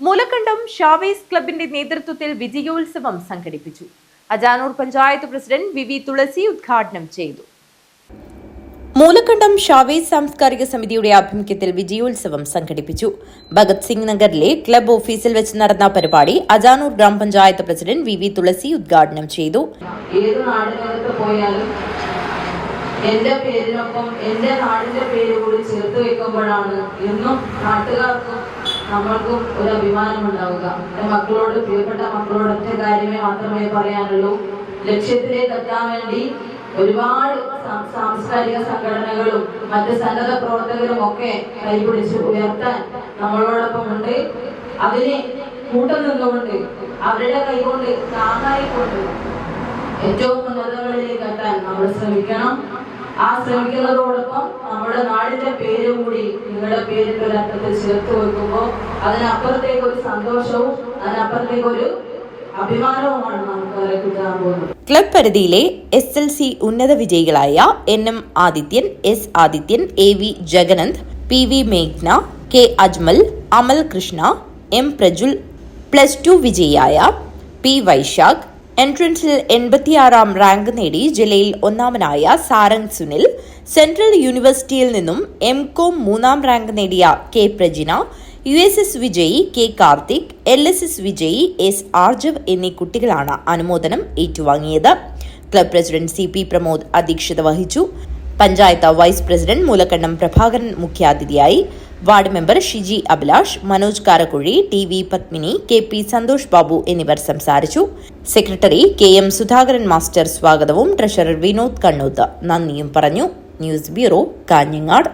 Moolakandam Chavez ക്ലബിന്റെ നേതൃത്വത്തിൽ വിജയോത്സവം സംഘടിപ്പിച്ചു. അജാനൂർ പഞ്ചായത്ത് പ്രസിഡന്റ് വി തുളസി ഉദ്ഘാടനം ചെയ്തു. മൂലക്കണ്ടം ഷാവേസ് സാംസ്കാരിക സമിതിയുടെ ആഭിമുഖ്യത്തിൽ വിജയോത്സവം സംഘടിപ്പിച്ചു. ഭഗത് സിംഗ് നഗറിലെ ക്ലബ് ഓഫീസിൽ വെച്ച് നടന്ന പരിപാടി അജാനൂർ ഗ്രാമപഞ്ചായത്ത് പ്രസിഡന്റ് വി തുളസി ഉദ്ഘാടനം ചെയ്തു. ഏത് നാടിനകത്ത് പോയാലും എന്റെ പേരിനൊപ്പം എന്റെ നാടിന്റെ പേര് കൂടി ചേർത്ത് വെക്കുമ്പോഴാണ് ഇന്നും നാട്ടുകാർക്കും നമ്മൾക്കും ഒരു അഭിമാനം ഉണ്ടാവുക. മക്കളോട്, പ്രിയപ്പെട്ട മക്കളോട് ഒറ്റ കാര്യമേ മാത്രമേ പറയാനുള്ളൂ. ലക്ഷ്യത്തിലേക്ക് എത്താൻ വേണ്ടി ഒരുപാട് സാംസ്കാരിക സംഘടനകളും മറ്റ് സന്നദ്ധ പ്രവർത്തകരും ഒക്കെ കൈപിടിച്ച് ഉയർത്താൻ നമ്മളോടൊപ്പം ഉണ്ട്. അതിനെ കൂട്ടം നിന്നുകൊണ്ട് അവരുടെ കൈകൊണ്ട് താങ്ങായിക്കൊണ്ട് ഏറ്റവും ഉന്നതങ്ങളിലേക്ക് എത്താൻ നമ്മൾ ശ്രമിക്കണം. ആ ശ്രമിക്കുന്നതോടൊപ്പം നമ്മുടെ നാടിന്റെ പേര് കൂടി നിങ്ങളുടെ പേരിന്റെ ഒരു അർത്ഥത്തിൽ ചേർത്ത് വെക്കുമ്പോൾ അതിനപ്പുറത്തേക്ക് ഒരു സന്തോഷവും അതിനപ്പുറത്തേക്ക് ഒരു അഭിമാനവുമാണ് നമുക്ക് കിട്ടാൻ പോകുന്നത്. ക്ലബ് പരിധിയിലെ SLC ഉന്നത വിജയികളായ NM Adithyan, S Adithyan, AV Jaganand, PV മേഘ്ന, K അജ്മൽ, അമൽ കൃഷ്ണ, M പ്രജുൽ, +2 വിജയിയായ P വൈശാഖ്, എൻട്രൻസിൽ 86ാം റാങ്ക് നേടി ജില്ലയിൽ ഒന്നാമനായ സാരംഗ് സുനിൽ, സെൻട്രൽ യൂണിവേഴ്സിറ്റിയിൽ നിന്നും MCOM 3ാം റാങ്ക് നേടിയ K പ്രജിന, USS വിജയി K കാർത്തിക്, LSS വിജയി S ആർജവ് എന്നീ കുട്ടികളാണ് അനുമോദനം ഏറ്റുവാങ്ങിയത്. ക്ലബ് പ്രസിഡന്റ് CP പ്രമോദ് അധ്യക്ഷത വഹിച്ചു. പഞ്ചായത്ത് വൈസ് പ്രസിഡന്റ് മൂലക്കണ്ടം പ്രഭാകരൻ മുഖ്യാതിഥിയായി. Ward member Shiji Abhilash, Manoj Karakkuzhi, TV Padmini, KP Santhosh Babu എന്നിവർ സംസാരിച്ചു. സെക്രട്ടറി KM സുധാകരൻ മാസ്റ്റർ സ്വാഗതവും ട്രഷറർ വിനോദ് കണ്ണൂത്ത് നന്ദിയും പറഞ്ഞു. News bureau, Kanhangad.